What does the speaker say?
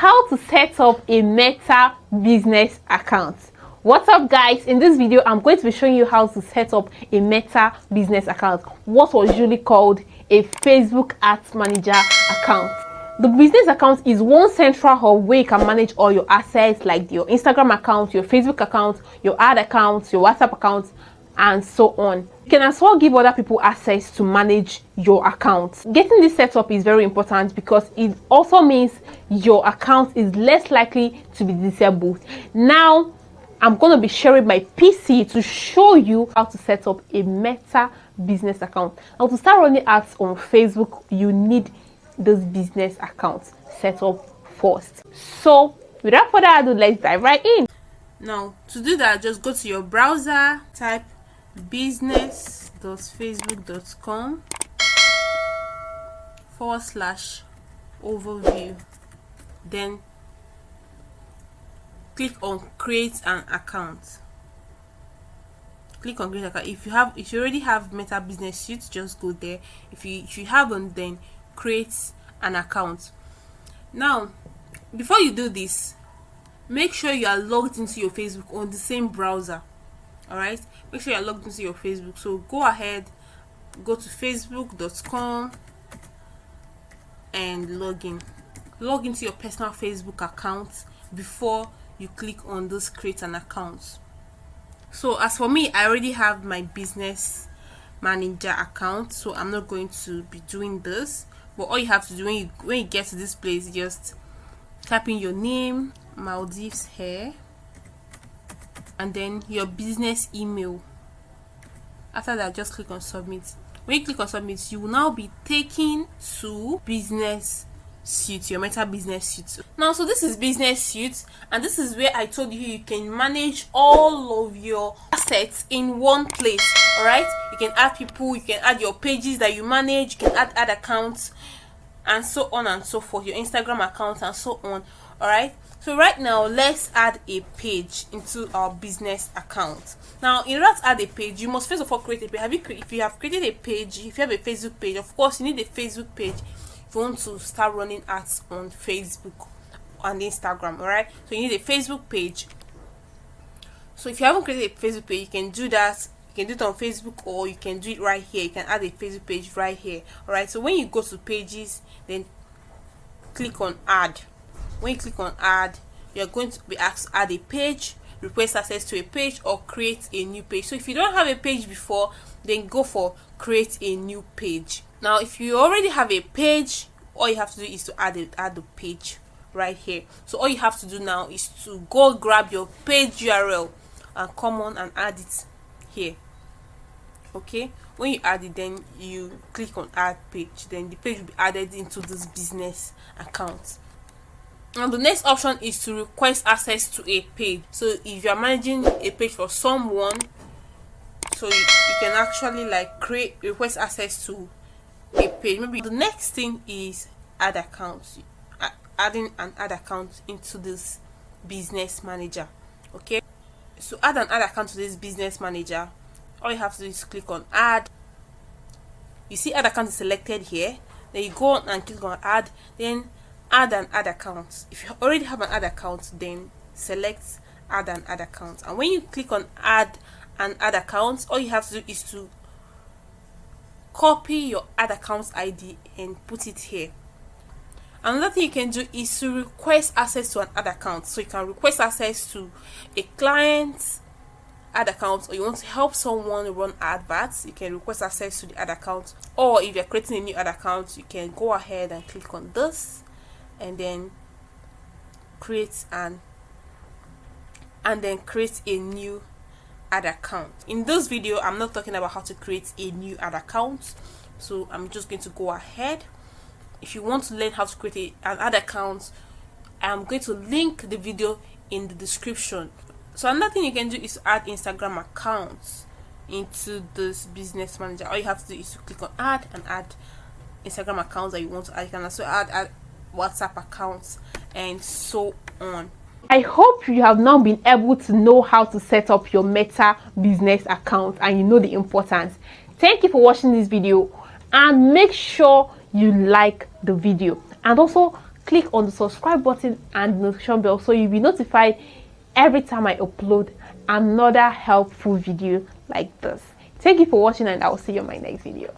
how to set up a Meta business account. What's up guys, in this video I'm going to be showing you how to set up a Meta business account, what was usually called a Facebook Ads Manager account. The business account is one central hub where you can manage all your assets like your Instagram account, your Facebook account, your ad accounts, your WhatsApp accounts, and so on. You can as well give other people access to manage your account. Getting this set up is very important because it also means your account is less likely to be disabled. Now I'm going to be sharing my PC to show you how to set up a Meta business account. Now to start running ads on Facebook, you need this business account set up first. So without further ado, let's dive right in. Now to do that, just go to your browser, type business.facebook.com/overview, then click on create an account. Click on create account. If you already have Meta Business Suite, just go there. If you haven't, then create an account. Now before you do this, make sure you are logged into your Facebook on the same browser. All right, make sure you're logged into your Facebook. So go ahead, go to facebook.com and log into your personal Facebook account before you click on this create an account. So as for me, I already have my business manager account, so I'm not going to be doing this. But all you have to do when you get to this place, just type in your name, Maldives Hair, and then your business email. After that, just click on submit. When you click on submit, you will now be taken to business suite, your Meta business suite. Now, so this is business suite, and this is where I told you can manage all of your assets in one place. All right, you can add people, you can add your pages that you manage, you can add ad accounts, and so on and so forth, your Instagram account and so on. All right, so right now let's add a page into our business account. Now in order to add a page, you must first of all create a page. If you have created a page, if you have a Facebook page, of course you need a Facebook page if you want to start running ads on Facebook and Instagram. All right, so you need a Facebook page. So if you haven't created a Facebook page, you can do that. You can do it on Facebook, or you can do it right here. You can add a Facebook page right here. All right, so when you go to pages, then click on add. When you click on add, you're going to be asked to add a page, request access to a page, or create a new page. So if you don't have a page before, then go for create a new page. Now if you already have a page, all you have to do is to add the page right here. So all you have to do now is to go grab your page URL and come on and add it here. Okay, when you add it, then you click on add page, then the page will be added into this business account. Now the next option is to request access to a page. So if you are managing a page for someone, so you can actually like request access to a page. Maybe the next thing is add accounts, adding an ad account into this business manager. Okay, so add an ad account to this business manager. All you have to do is click on add. You see ad account is selected here, then you go on and click on add, then add an ad account. If you already have an ad account, then select add an ad account. And when you click on add an ad account, all you have to do is to copy your ad account ID and put it here. Another thing you can do is to request access to an ad account. So you can request access to a client's ad account, or you want to help someone run adverts, you can request access to the ad account. Or if you're creating a new ad account, you can go ahead and click on this and then create and then create a new ad account. In this video, I'm not talking about how to create a new ad account, so I'm just going to go ahead. If you want to learn how to create an ad account, I'm going to link the video in the description. So another thing you can do is to add Instagram accounts into this business manager. All you have to do is to click on add and add Instagram accounts that you want to add. You can also add WhatsApp accounts and so on. I hope you have now been able to know how to set up your Meta business account and you know the importance. Thank you for watching this video, and make sure you like the video and also click on the subscribe button and notification bell so you'll be notified every time I upload another helpful video like this. Thank you for watching, and I will see you in my next video.